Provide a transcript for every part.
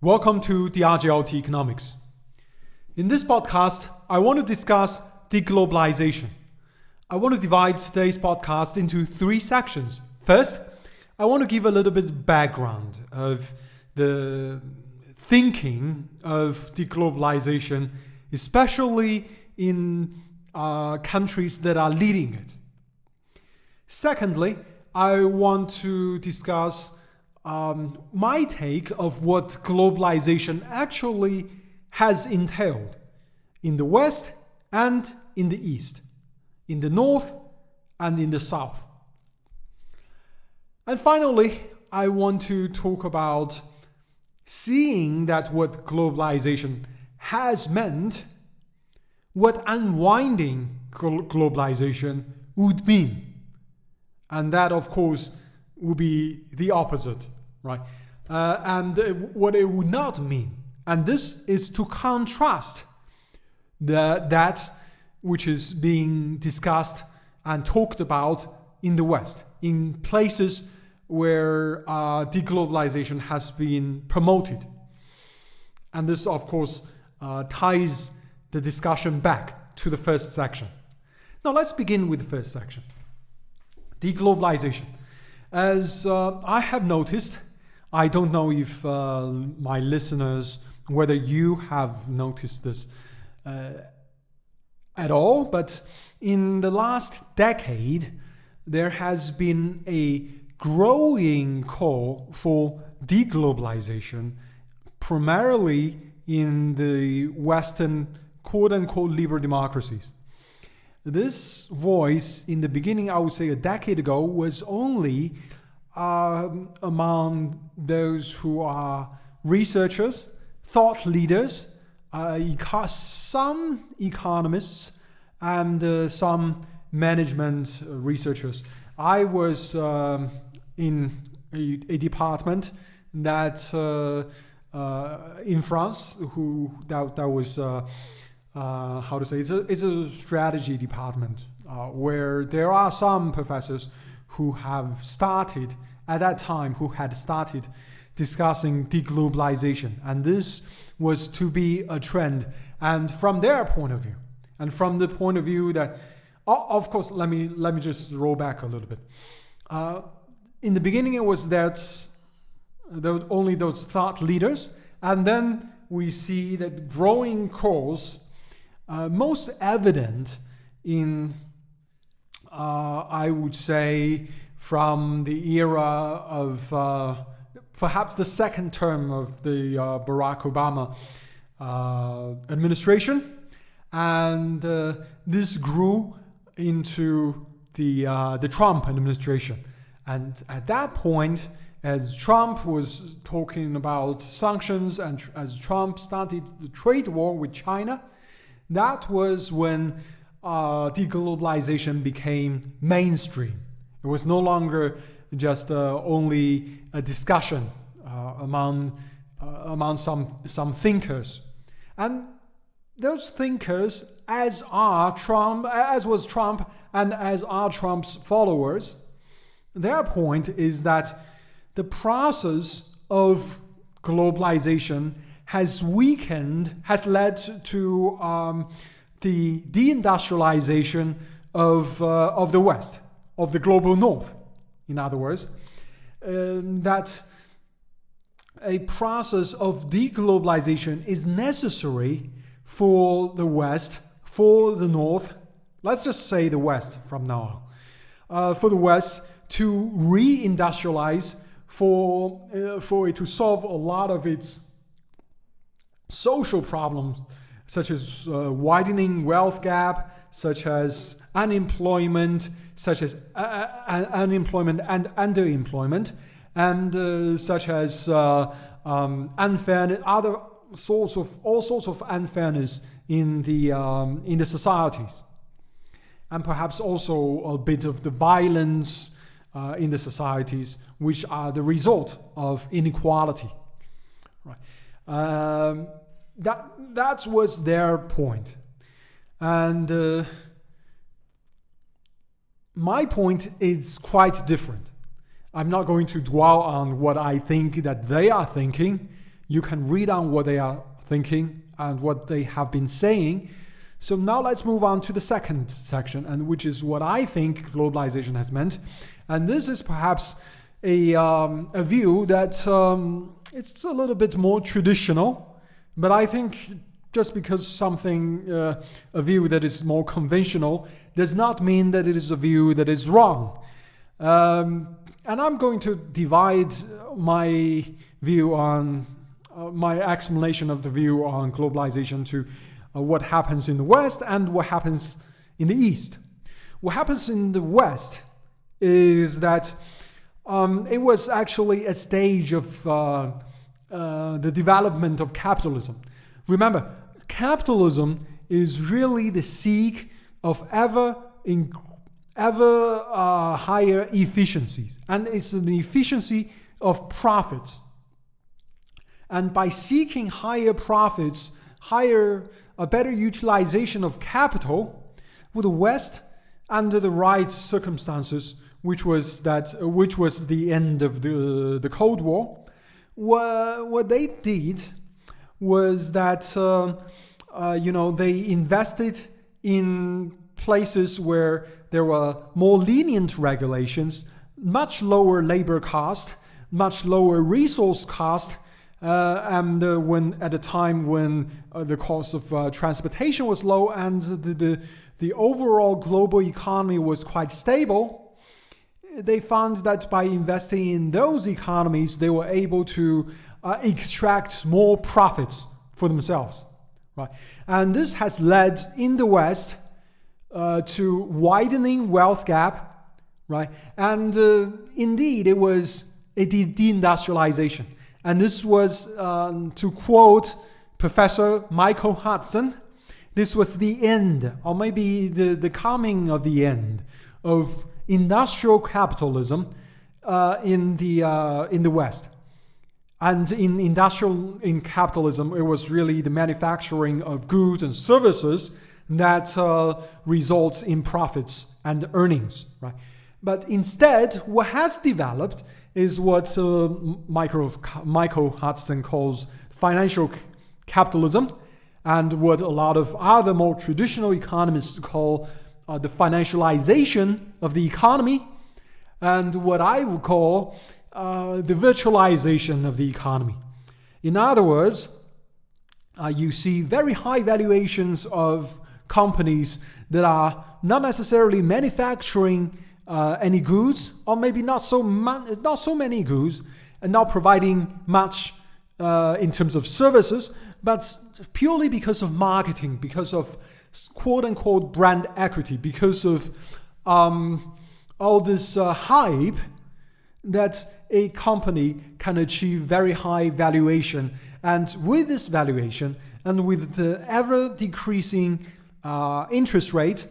Welcome to the RJLT Economics. In this podcast, I want to discuss de-globalization. I want to divide today's podcast into three sections. First, I want to give a little bit of background of the thinking of de-globalization, especially in countries that are leading it. Secondly, I want to discuss my take of what globalization actually has entailed in the West and in the East, in the North and in the South. And finally, I want to talk about seeing that what globalization has meant, what unwinding globalization would mean. And that, of course, would be the opposite, right? And what it would not mean. And this is to contrast that which is being discussed and talked about in the West, in places where deglobalization has been promoted. And this, of course, ties the discussion back to the first section. Now, let's begin with the first section. Deglobalization. As I have noticed, I don't know if my listeners, whether you have noticed this at all, but in the last decade, there has been a growing call for deglobalization, primarily in the Western quote-unquote liberal democracies. This voice, in the beginning, I would say a decade ago, was only among those who are researchers, thought leaders, some economists, and some management researchers. I was in a department that in France, that was it's a strategy department where there are some professors who have started at that time, who had started discussing deglobalization, and this was to be a trend. And from their point of view, and from the point of view that, of course, let me just roll back a little bit. In the beginning, it was that only those thought leaders, and then we see that growing calls. Most evident in, I would say, from the era of perhaps the second term of the Barack Obama administration, and this grew into the Trump administration. And at that point, as Trump was talking about sanctions and as Trump started the trade war with China, that was when deglobalization became mainstream. It was no longer just only a discussion among some thinkers, and those thinkers, as was Trump, and as are Trump's followers, their point is that the process of globalization has led to the deindustrialization of the West, of the global North. In other words, that a process of deglobalization is necessary for the West, for the North. Let's just say the West from now on. For the West to re-industrialize, for it to solve a lot of its social problems, such as widening wealth gap, such as unemployment, such as unemployment and underemployment, and such as unfairness, all sorts of unfairness in the societies, and perhaps also a bit of the violence in the societies, which are the result of inequality. Right. That was their point. And my point is quite different. I'm not going to dwell on what I think that they are thinking. You can read on what they are thinking and what they have been saying. So now let's move on to the second section, and which is what I think globalization has meant. And this is perhaps a view that it's a little bit more traditional, but I think just because something, a view that is more conventional, does not mean that it is a view that is wrong. And I'm going to divide my view on, my explanation of the view on globalization to what happens in the West and what happens in the East. What happens in the West is that it was actually a stage of the development of capitalism. Remember, capitalism is really the seek of ever higher efficiencies, and it's an efficiency of profits. And by seeking higher profits, a better utilization of capital, with the West, under the right circumstances, which was the end of the Cold War, what they did was that they invested in places where there were more lenient regulations, much lower labor cost, much lower resource cost, and when at a time when the cost of transportation was low and the overall global economy was quite stable, they found that by investing in those economies, they were able to extract more profits for themselves, right? And this has led in the West to widening wealth gap, right? And indeed, it was a de-industrialization. And this was, to quote Professor Michael Hudson, this was the end, or maybe the coming of the end of industrial capitalism in the West. And in capitalism, it was really the manufacturing of goods and services that results in profits and earnings, right? But instead, what has developed is what Michael Hudson calls financial capitalism, and what a lot of other more traditional economists call the financialization of the economy, and what I would call the virtualization of the economy. In other words, you see very high valuations of companies that are not necessarily manufacturing any goods, or maybe not so many goods, and not providing much in terms of services, but purely because of marketing, because of quote-unquote brand equity, because of all this hype that a company can achieve very high valuation. And with this valuation, and with the ever-decreasing interest rate,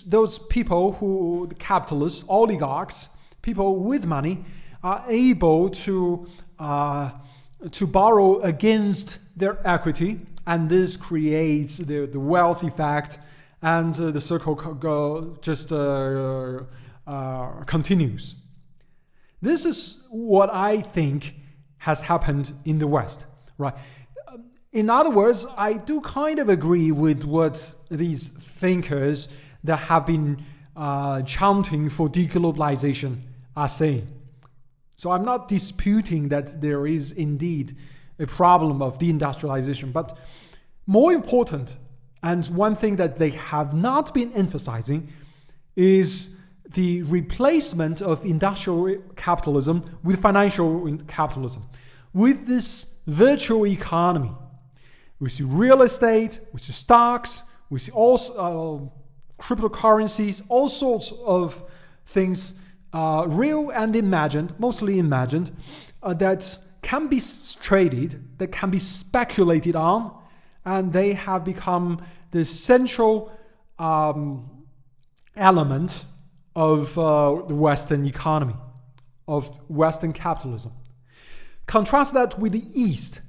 those people the capitalists, oligarchs, people with money, are able to borrow against their equity, and this creates the wealth effect, and the circle continues. This is what I think has happened in the West, right? In other words, I do kind of agree with what these thinkers that have been chanting for de-globalization are saying. So I'm not disputing that there is indeed a problem of deindustrialization, but more important, and one thing that they have not been emphasizing, is the replacement of industrial capitalism with financial capitalism, with this virtual economy. We see real estate, we see stocks, we see all cryptocurrencies, all sorts of things, real and imagined, mostly imagined, that can be traded, that can be speculated on, and they have become the central element of the Western economy, of Western capitalism. Contrast that with the East.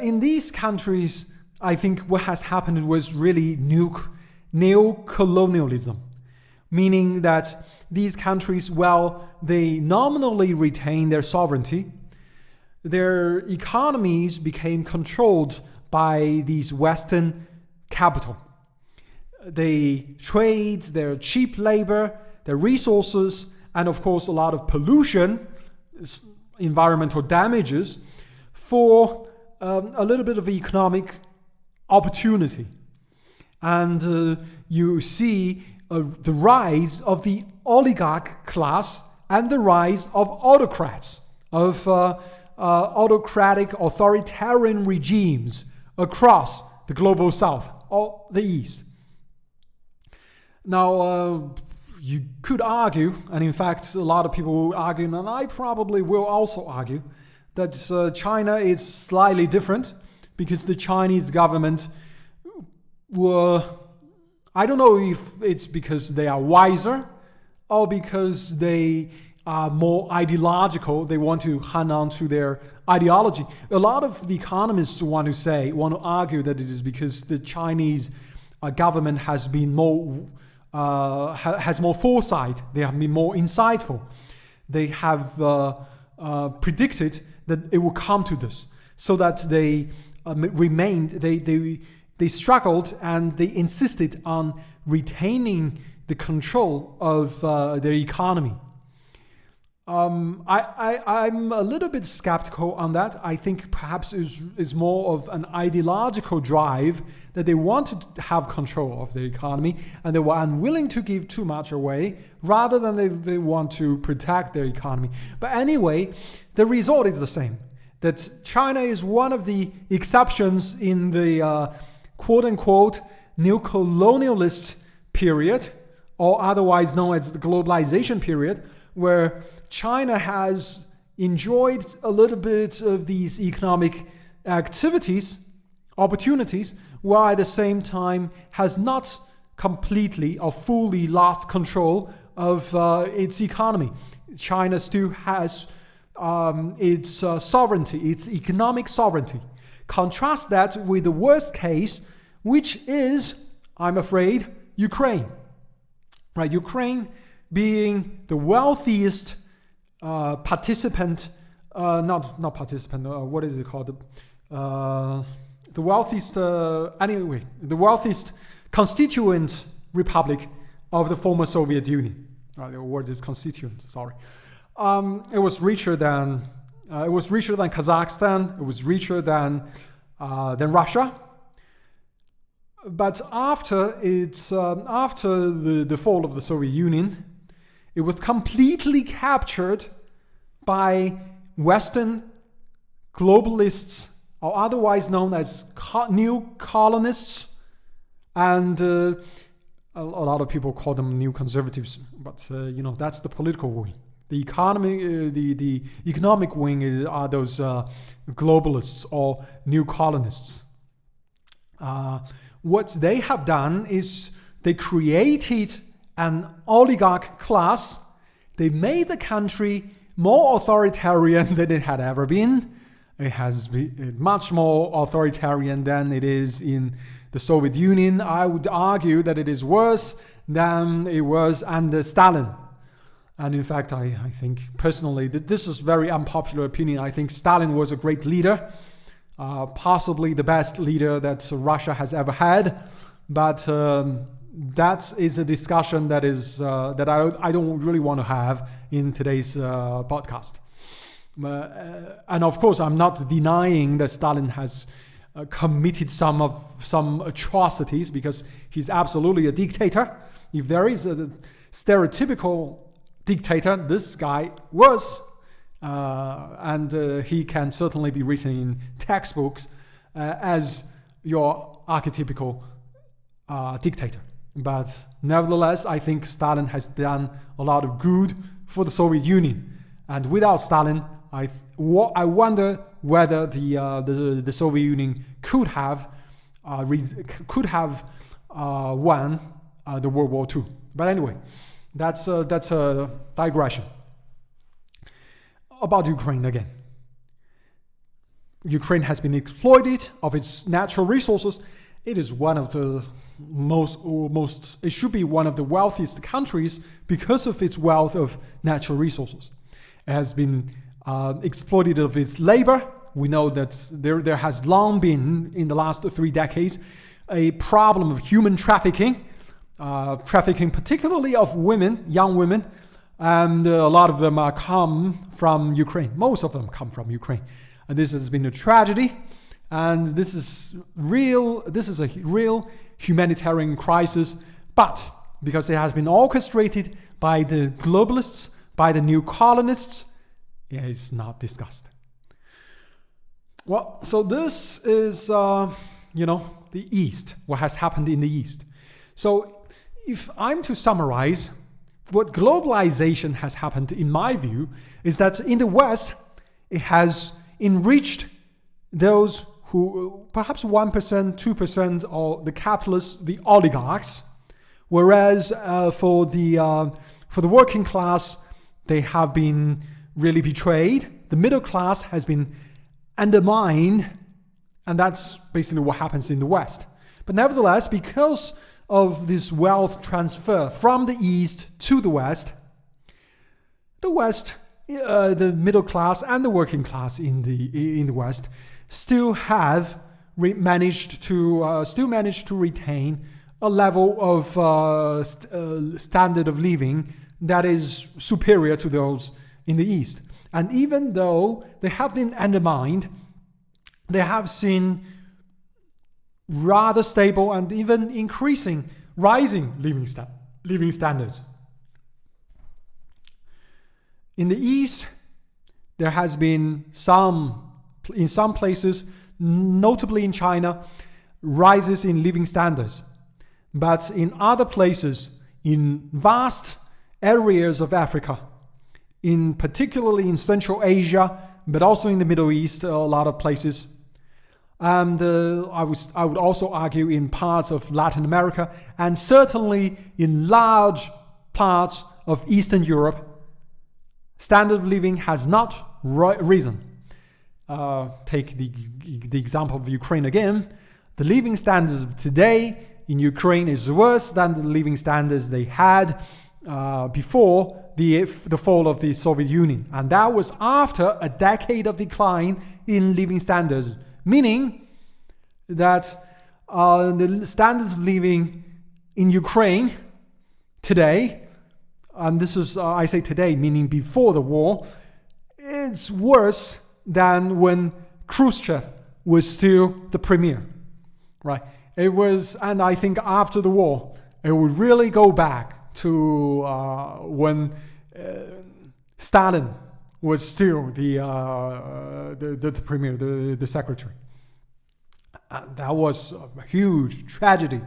In these countries, I think what has happened was really neo-colonialism, meaning that these countries, while they nominally retain their sovereignty, their economies became controlled by these Western capital. They trade their cheap labor, their resources, and of course a lot of pollution, environmental damages, for a little bit of economic opportunity. And you see the rise of the oligarch class and the rise of autocrats, of autocratic authoritarian regimes across the global south or the east. Now, you could argue, and in fact a lot of people will argue, and I probably will also argue, that China is slightly different, because the Chinese government were, I don't know if it's because they are wiser or because they are more ideological, they want to hang on to their ideology. A lot of the economists want to argue that it is because the Chinese government has been has more foresight, they have been more insightful. They have predicted that it will come to this, so that they they struggled and they insisted on retaining the control of their economy. I'm a little bit skeptical on that. I think perhaps it's more of an ideological drive that they wanted to have control of the economy and they were unwilling to give too much away, rather than they want to protect their economy. But anyway, the result is the same. That China is one of the exceptions in the quote-unquote neo-colonialist period, or otherwise known as the globalization period, where China has enjoyed a little bit of these economic opportunities, while at the same time has not completely or fully lost control of its economy. China still has its sovereignty, its economic sovereignty. Contrast that with the worst case, which is, I'm afraid, Ukraine. Right, Ukraine being the wealthiest participant, not participant, what is it called? The wealthiest, the wealthiest constituent republic of the former Soviet Union. The word is constituent, sorry. It was richer than Kazakhstan. It was richer than Russia. But after the fall of the Soviet Union, it was completely captured by Western globalists, or otherwise known as Neo-colonists, and a lot of people call them Neo-conservatives. But that's the political wing. The economic wing are those globalists or Neo-colonists. What they have done is they created an oligarch class. They made the country more authoritarian than it had ever been. It has been much more authoritarian than it is in the Soviet Union. I would argue that it is worse than it was under Stalin. And in fact, I think personally that this is very unpopular opinion. I think Stalin was a great leader, possibly the best leader that Russia has ever had. But that is a discussion that I don't really want to have in today's podcast. And of course, I'm not denying that Stalin has committed some atrocities, because he's absolutely a dictator. If there is a stereotypical dictator, this guy was, and he can certainly be written in textbooks as your archetypical dictator. But nevertheless, I think Stalin has done a lot of good for the Soviet Union. And without Stalin, I wonder whether the Soviet Union could have won the World War II. But anyway, that's a digression. About Ukraine again. Ukraine has been exploited of its natural resources. It is one of the it should be one of the wealthiest countries because of its wealth of natural resources. It has been exploited of its labor. We know that there has long been, in the last 3 decades, a problem of human trafficking, particularly of women, young women, and a lot of them come from Ukraine. Most of them come from Ukraine. And this has been a tragedy, and this is a real humanitarian crisis, but because it has been orchestrated by the globalists, by the neo-colonists, it's not discussed. Well, so this is, the East, what has happened in the East. So if I'm to summarize, what globalization has happened, in my view, is that in the West, it has enriched those who, perhaps 1%, 2%, or the capitalists, the oligarchs, whereas for the working class, they have been really betrayed. The middle class has been undermined, and that's basically what happens in the West. But nevertheless, because of this wealth transfer from the East to the West, the middle class and the working class in the West still have managed to retain a level of standard of living that is superior to those in the East. And even though they have been undermined, they have seen rather stable and even rising living standards. In the East, there has been in some places, notably in China, rises in living standards. But in other places, in vast areas of Africa, particularly in Central Asia, but also in the Middle East, a lot of places, and I would also argue in parts of Latin America, and certainly in large parts of Eastern Europe, standard of living has not risen. Take the example of Ukraine again. The living standards of today in Ukraine is worse than the living standards they had before the fall of the Soviet Union. And that was after a decade of decline in living standards, meaning that the standard of living in Ukraine today, and this is, I say today, meaning before the war, it's worse than when Khrushchev was still the premier, right? It was, and I think after the war, it would really go back to when Stalin was still the premier, the secretary. That was a huge tragedy.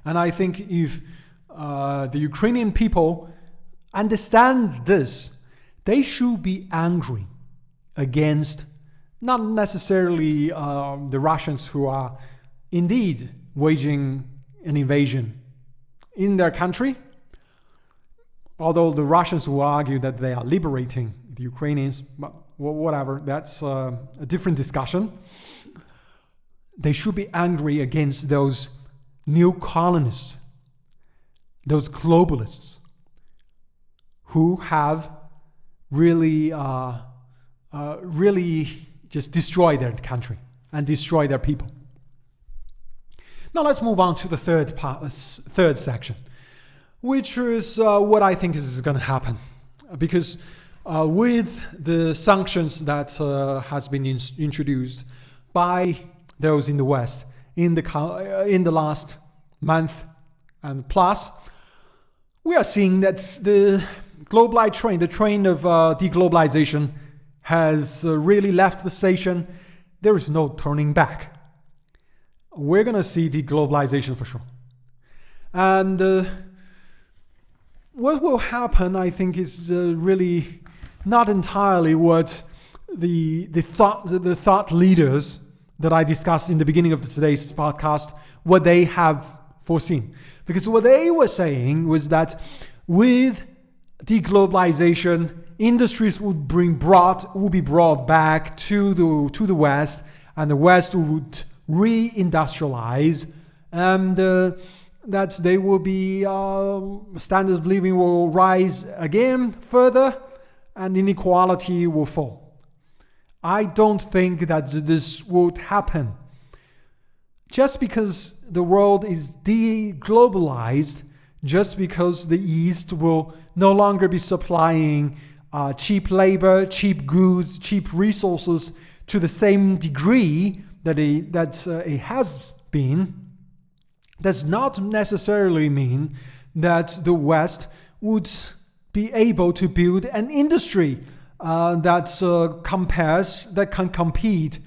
And I think if the Ukrainian people understand this, they should be angry against not necessarily the Russians who are indeed waging an invasion in their country, although the Russians will argue that they are liberating the Ukrainians, but whatever, that's a different discussion. They should be angry against those neo-colonists, those globalists, who have really just destroyed their country and destroyed their people. Now let's move on to the third section, which is what I think is going to happen, because with the sanctions that has been introduced by those in the West in the last month and plus, we are seeing that the train of de-globalization has really left the station. There is no turning back. We're going to see de-globalization for sure. And what will happen, I think, is really not entirely what the thought leaders that I discussed in the beginning of today's podcast, what they have foreseen. Because what they were saying was that with de-globalization, industries would be brought back to the West, and the West would re-industrialize, and that they will be standard of living will rise again further, and inequality will fall. I don't think that this would happen. Just because the world is de-globalized, just because the East will no longer be supplying cheap labor, cheap goods, cheap resources to the same degree that it has been, does not necessarily mean that the West would be able to build an industry that can compete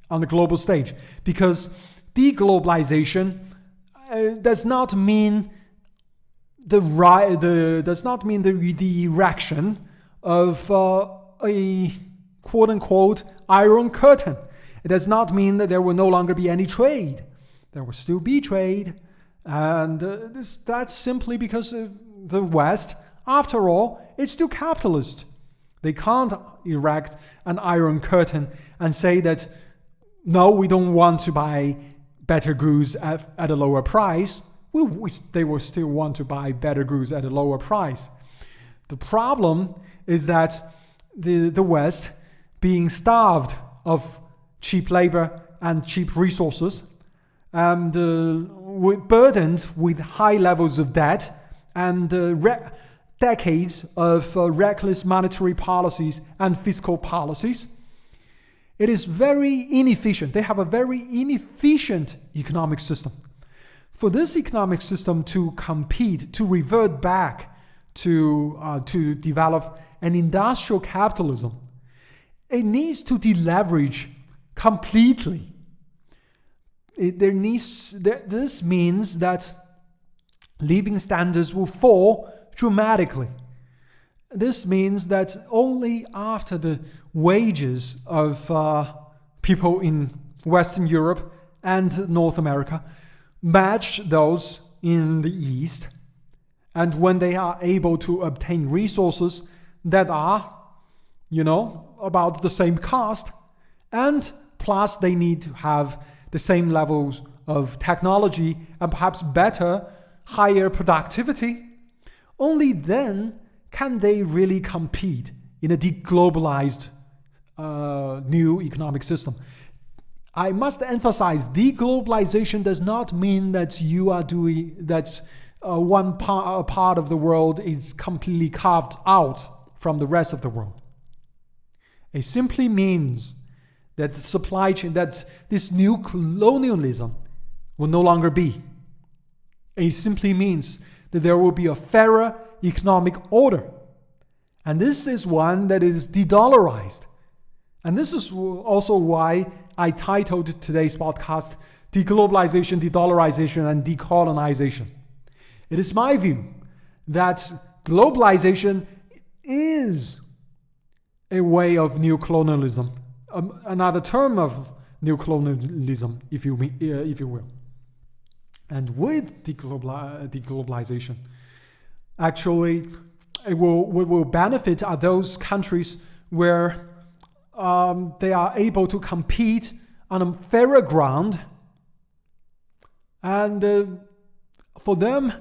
on the global stage. Because de-globalization does not mean the erection of a quote-unquote iron curtain. It does not mean that there will no longer be any trade. There will still be trade. And that's simply because of the West, after all, it's still capitalist. They can't erect an iron curtain and say that, no, we don't want to buy better goods at a lower price. They will still want to buy better goods at a lower price. The problem is that the West, being starved of cheap labor and cheap resources, and burdened with high levels of debt and decades of reckless monetary policies and fiscal policies, it is very inefficient. They have a very inefficient economic system. For this economic system to compete, to revert back to develop an industrial capitalism, it needs to deleverage completely. This means that living standards will fall dramatically. This means that only after the wages of people in Western Europe and North America match those in the East, and when they are able to obtain resources that are, about the same cost, and plus they need to have the same levels of technology and perhaps better, higher productivity, only then can they really compete in a deglobalized new economic system. I must emphasize, deglobalization does not mean that one part of the world is completely carved out from the rest of the world. It simply means that the supply chain, that this new colonialism will no longer be. It simply means that there will be a fairer economic order. And this is one that is de-dollarized. And this is also why I titled today's podcast, De-Globalization, De-Dollarization, and De-Colonization. It is my view that globalization is a way of neo-colonialism, another term of neo-colonialism, if you will. And with deglobalization, actually, what will benefit are those countries where they are able to compete on a fairer ground. And for them,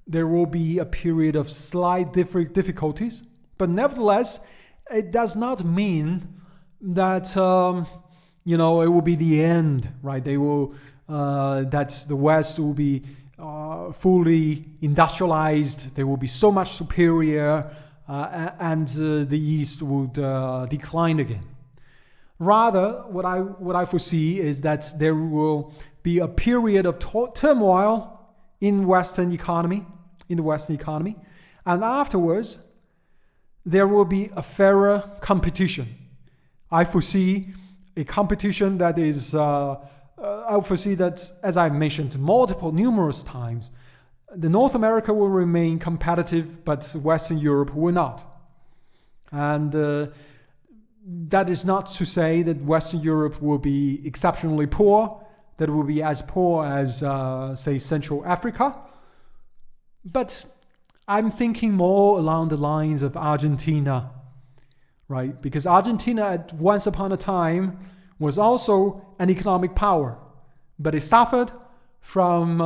there will be a period of slight difficulties. But nevertheless, it does not mean that it will be the end, right? That the West will be fully industrialized. They will be so much superior, and the East would decline again. Rather, what I foresee is that there will be a period of turmoil in the Western economy, and afterwards there will be a fairer competition. I foresee a competition that is, I foresee that, as I mentioned numerous times, the North America will remain competitive, but Western Europe will not. And that is not to say that Western Europe will be exceptionally poor, that it will be as poor as, say, Central Africa. But I'm thinking more along the lines of Argentina, right? Because Argentina, at once upon a time, was also an economic power, but it suffered from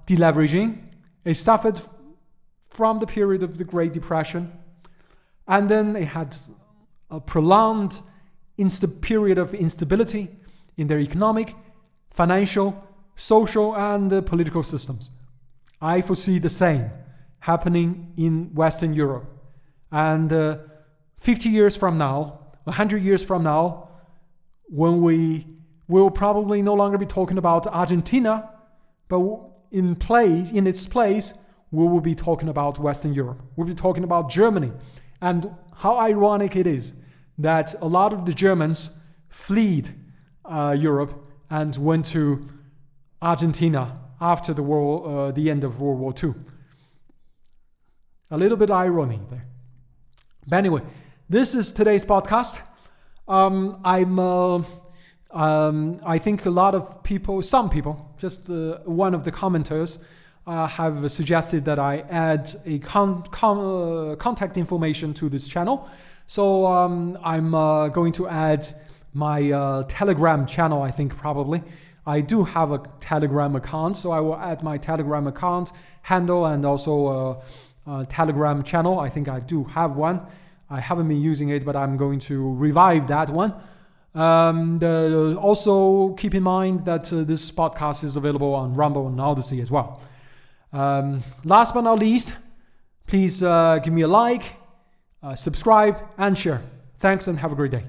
deleveraging. It suffered from the period of the Great Depression, and then it had a prolonged period of instability in their economic, financial, social, and political systems. I foresee the same happening in Western Europe. And 50 years from now, 100 years from now, when we will probably no longer be talking about Argentina, but in its place, we will be talking about Western Europe. We'll be talking about Germany. And how ironic it is that a lot of the Germans fled Europe and went to Argentina after the end of World War II. A little bit irony there. But anyway, this is today's podcast. I think a lot of people, some people, just one of the commenters have suggested that I add a contact information to this channel. So I'm going to add my Telegram channel, I think probably. I do have a Telegram account, so I will add my Telegram account handle and also a Telegram channel. I think I do have one. I haven't been using it, but I'm going to revive that one. Also keep in mind that this podcast is available on Rumble and Odyssey as well. Last but not least, please give me a like, subscribe, and share. Thanks and have a great day.